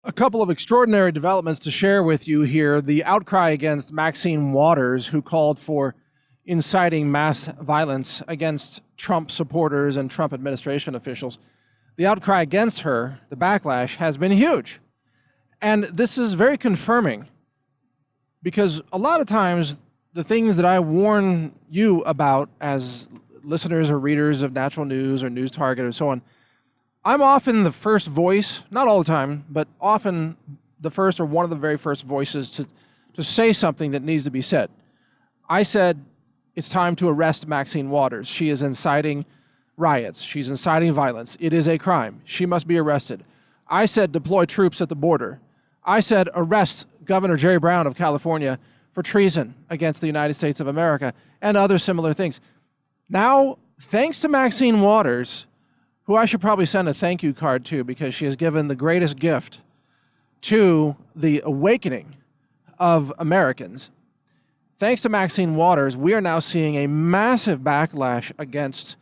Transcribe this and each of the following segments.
A couple of extraordinary developments to share with you here. The outcry against Maxine Waters, who called for inciting mass violence against Trump supporters and Trump administration officials. The outcry against her, the backlash, has been huge. And this is very confirming because a lot of times the things that I warn you about as listeners or readers of Natural News or News Target or so on, I'm often the first voice, not all the time, but often the first or one of the very first voices to say something that needs to be said. I said it's time to arrest Maxine Waters. She is inciting riots. She's inciting violence. It is a crime. She must be arrested. I said deploy troops at the border. I said arrest Governor Jerry Brown of California for treason against the United States of America and other similar things. Now, thanks to Maxine Waters, who I should probably send a thank you card to because she has given the greatest gift to the awakening of Americans. Thanks to Maxine Waters, we are now seeing a massive backlash against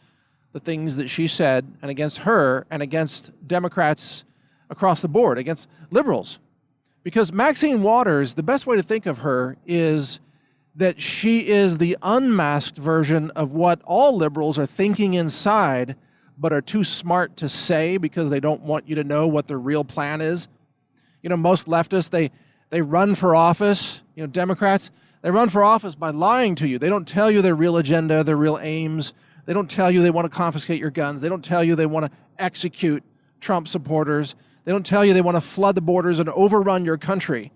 the things that she said and against her and against Democrats across the board, against liberals. Because Maxine Waters, the best way to think of her is that she is the unmasked version of what all liberals are thinking inside but are too smart to say because they don't want you to know what their real plan is. You know, most leftists, they run for office, Democrats, they run for office by lying to you. They don't tell you their real agenda, their real aims. They don't tell you they want to confiscate your guns. They don't tell you they want to execute Trump supporters. They don't tell you they want to flood the borders and overrun your country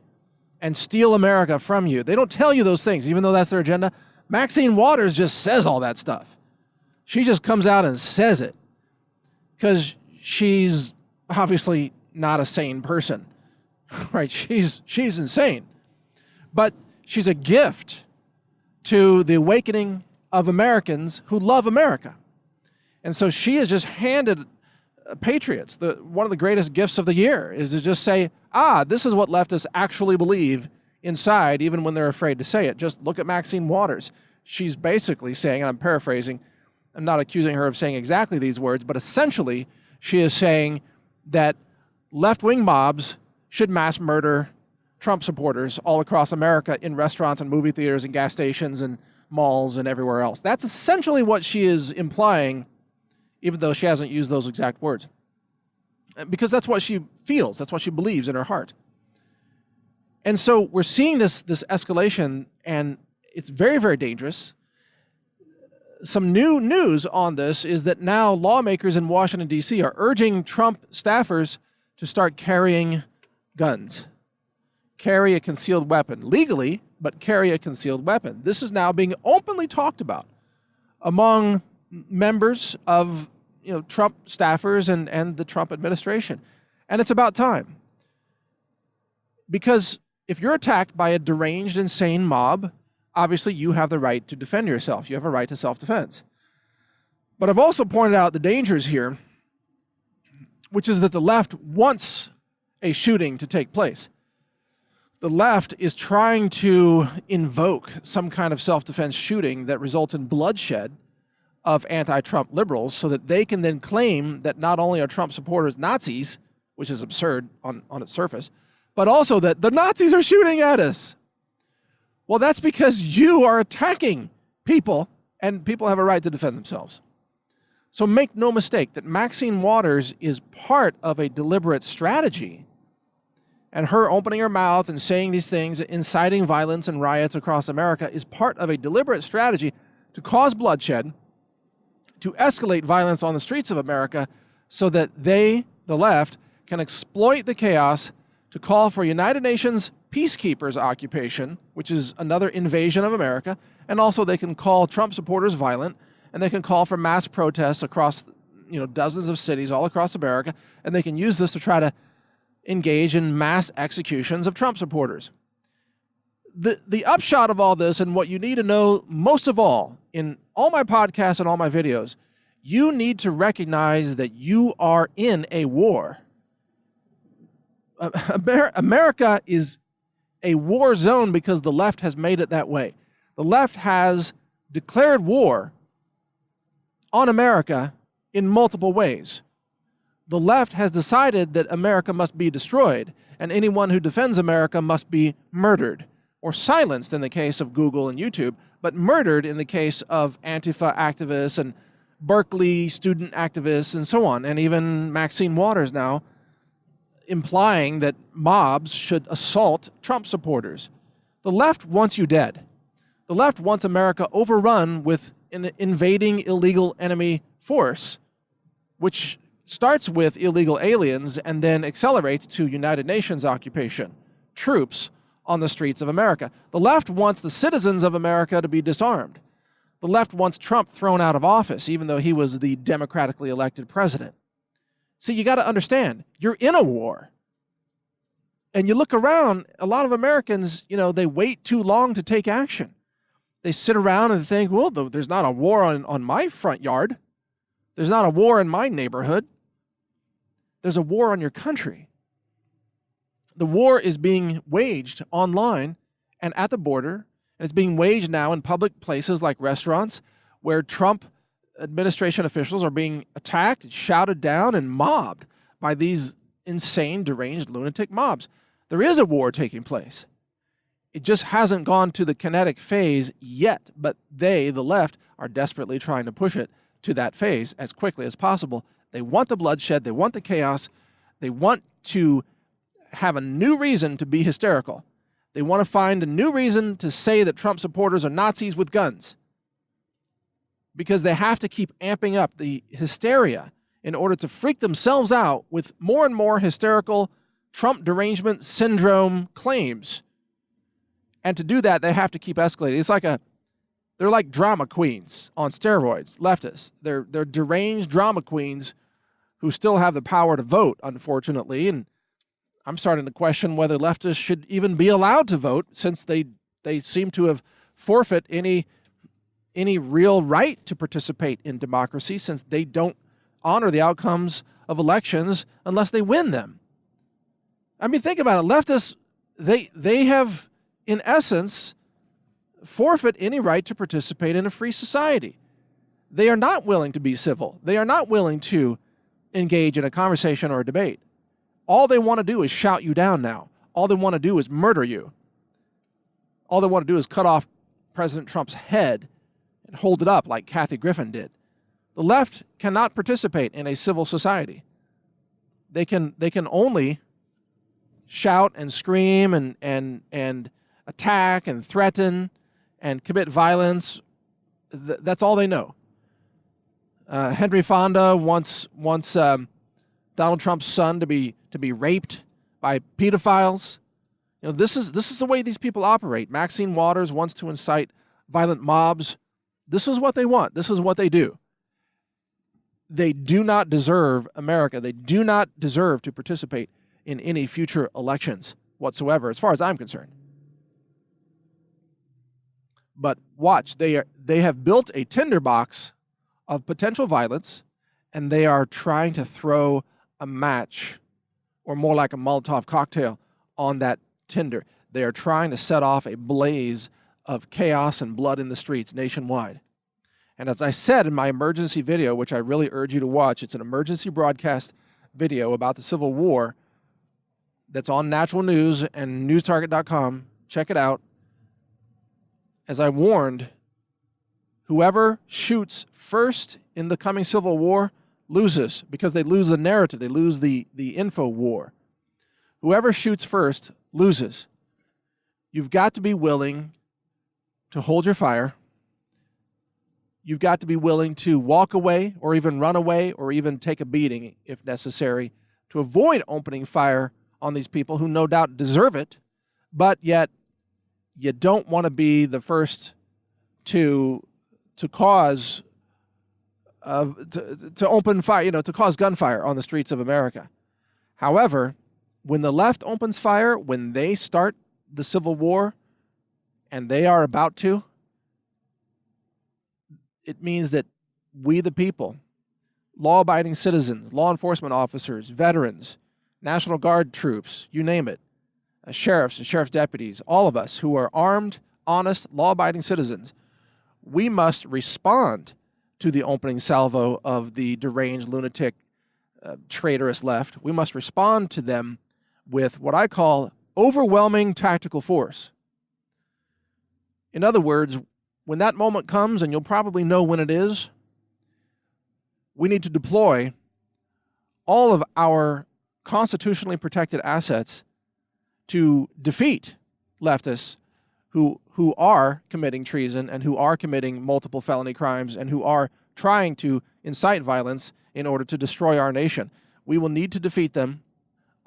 and steal America from you. They don't tell you those things, even though that's their agenda. Maxine Waters just says all that stuff. She just comes out and says it because she's obviously not a sane person, right? She's insane, but she's a gift to the awakening of Americans who love America. And so she has just handed patriots, one of the greatest gifts of the year is to just say, this is what leftists actually believe inside, even when they're afraid to say it. Just look at Maxine Waters. She's basically saying, and I'm paraphrasing, I'm not accusing her of saying exactly these words, but essentially she is saying that left-wing mobs should mass murder Trump supporters all across America in restaurants and movie theaters and gas stations and malls and everywhere else. That's essentially what she is implying, even though she hasn't used those exact words. Because that's what she feels, that's what she believes in her heart. And so we're seeing this escalation, and it's very, very dangerous. Some new news on this is that now lawmakers in Washington, D.C. are urging Trump staffers to start carrying guns. Carry a concealed weapon. Legally, but carry a concealed weapon. This is now being openly talked about among members of Trump staffers and the Trump administration. And it's about time. Because if you're attacked by a deranged, insane mob, obviously you have the right to defend yourself. You have a right to self-defense. But I've also pointed out the dangers here, which is that the left wants a shooting to take place. The left is trying to invoke some kind of self-defense shooting that results in bloodshed of anti-Trump liberals so that they can then claim that not only are Trump supporters Nazis, which is absurd on its surface, but also that the Nazis are shooting at us. Well, that's because you are attacking people, and people have a right to defend themselves. So make no mistake that Maxine Waters is part of a deliberate strategy, and her opening her mouth and saying these things, inciting violence and riots across America, is part of a deliberate strategy to cause bloodshed, to escalate violence on the streets of America so that they, the left, can exploit the chaos to call for United Nations peacekeepers occupation, which is another invasion of America, and also they can call Trump supporters violent, and they can call for mass protests across dozens of cities all across America, and they can use this to try to engage in mass executions of Trump supporters. The upshot of all this, and what you need to know most of all in all my podcasts and all my videos, you need to recognize that you are in a war. America is a war zone because the left has made it that way. The left has declared war on America in multiple ways. the left has decided that America must be destroyed, and anyone who defends America must be murdered, or silenced in the case of Google and YouTube, but murdered in the case of Antifa activists and Berkeley student activists and so on, and even Maxine Waters now implying that mobs should assault Trump supporters. The left wants you dead. The left wants America overrun with an invading illegal enemy force, which starts with illegal aliens and then accelerates to United Nations occupation, troops on the streets of America. The left wants the citizens of America to be disarmed. The left wants Trump thrown out of office, even though he was the democratically elected president. See, you got to understand, you're in a war. And you look around, a lot of Americans, they wait too long to take action. They sit around and think, well, there's not a war on my front yard. There's not a war in my neighborhood. There's a war on your country. The war is being waged online and at the border, and it's being waged now in public places like restaurants where Trump administration officials are being attacked, shouted down, and mobbed by these insane, deranged, lunatic mobs. There is a war taking place. It just hasn't gone to the kinetic phase yet, but they, the left, are desperately trying to push it to that phase as quickly as possible. They want the bloodshed. They want the chaos. They want to have a new reason to be hysterical. They want to find a new reason to say that Trump supporters are Nazis with guns, because they have to keep amping up the hysteria in order to freak themselves out with more and more hysterical Trump derangement syndrome claims. And to do that, they have to keep escalating. They're like drama queens on steroids, leftists. They're deranged drama queens who still have the power to vote, unfortunately. And I'm starting to question whether leftists should even be allowed to vote, since they seem to have forfeit any real right to participate in democracy, since they don't honor the outcomes of elections unless they win them. I mean, think about it. Leftists, they have, in essence, forfeit any right to participate in a free society. They are not willing to be civil. They are not willing to engage in a conversation or a debate. All they want to do is shout you down now. All they want to do is murder you. All they want to do is cut off President Trump's head and hold it up like Kathy Griffin did. The left cannot participate in a civil society. They can only shout and scream and attack and threaten and commit violence. That's all they know. Henry Fonda wants Donald Trump's son to be raped by pedophiles. This is the way these people operate. Maxine Waters wants to incite violent mobs. This is what they want. This is what they do. They do not deserve America. They do not deserve to participate in any future elections whatsoever, as far as I'm concerned. But watch, they have built a tinderbox of potential violence, and they are trying to throw a match, or more like a Molotov cocktail, on that tinder. They are trying to set off a blaze of chaos and blood in the streets nationwide. And as I said in my emergency video, which I really urge you to watch, it's an emergency broadcast video about the Civil War that's on Natural News and newstarget.com. Check it out. As I warned, whoever shoots first in the coming Civil War loses, because they lose the narrative. They lose the info war. Whoever shoots first loses. You've got to be willing to hold your fire. You've got to be willing to walk away or even run away or even take a beating if necessary to avoid opening fire on these people who no doubt deserve it, but yet you don't want to be the first to cause to open fire, to cause gunfire on the streets of America. However, when the left opens fire, when they start the Civil War, and they are about to, it means that we the people, law-abiding citizens, law enforcement officers, veterans, National Guard troops, you name it, sheriffs and sheriff's deputies, all of us who are armed, honest, law-abiding citizens, we must respond to the opening salvo of the deranged, lunatic traitorous left. We must respond to them with what I call overwhelming tactical force. In other words, when that moment comes, and you'll probably know when it is, we need to deploy all of our constitutionally protected assets to defeat leftists who are committing treason and who are committing multiple felony crimes and who are trying to incite violence in order to destroy our nation. We will need to defeat them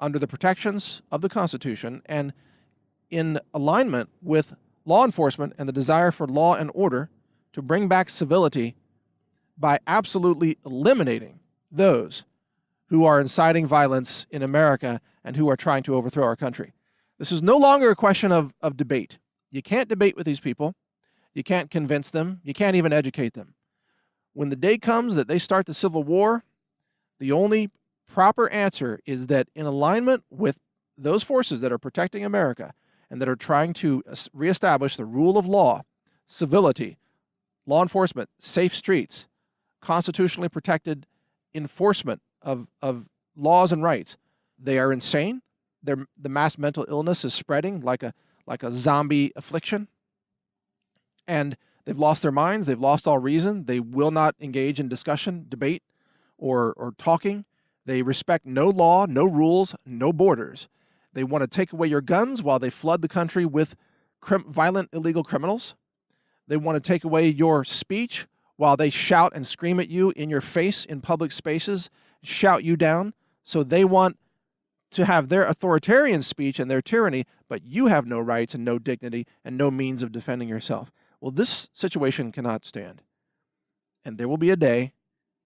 under the protections of the Constitution and in alignment with law enforcement and the desire for law and order to bring back civility by absolutely eliminating those who are inciting violence in America and who are trying to overthrow our country. This is no longer a question of debate. You can't debate with these people. You can't convince them. You can't even educate them. When the day comes that they start the Civil War, the only proper answer is that in alignment with those forces that are protecting America and that are trying to reestablish the rule of law, civility, law enforcement, safe streets, constitutionally protected enforcement of laws and rights, they are insane. The mass mental illness is spreading like a zombie affliction. And they've lost their minds. They've lost all reason. They will not engage in discussion, debate, or talking. They respect no law, no rules, no borders. They want to take away your guns while they flood the country with violent, illegal criminals. They want to take away your speech while they shout and scream at you in your face in public spaces, shout you down. So they want to have their authoritarian speech and their tyranny, but you have no rights and no dignity and no means of defending yourself. Well, this situation cannot stand. And there will be a day,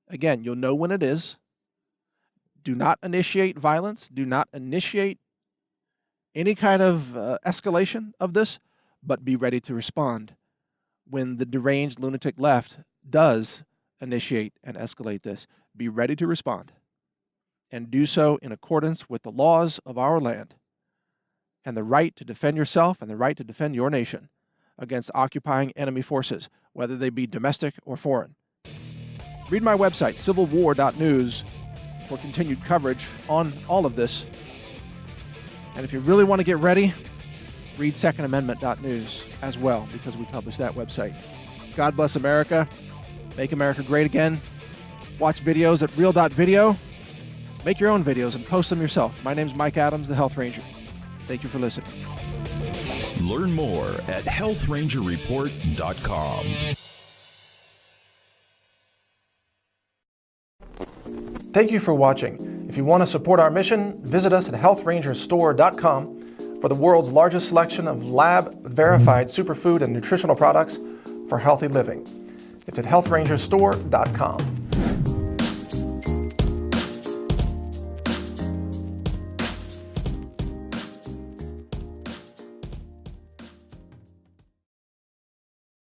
again, you'll know when it is. Do not initiate violence. Do not initiate any kind of escalation of this, but be ready to respond when the deranged lunatic left does initiate and escalate this. Be ready to respond and do so in accordance with the laws of our land and the right to defend yourself and the right to defend your nation against occupying enemy forces, whether they be domestic or foreign. Read my website, civilwar.news, for continued coverage on all of this. And if you really want to get ready, read secondamendment.news as well, because we publish that website. God bless America. Make America great again. Watch videos at real.video. Make your own videos and post them yourself. My name's Mike Adams, the Health Ranger. Thank you for listening. Learn more at healthrangerreport.com. Thank you for watching. If you want to support our mission, visit us at healthrangerstore.com for the world's largest selection of lab-verified superfood and nutritional products for healthy living. It's at healthrangerstore.com.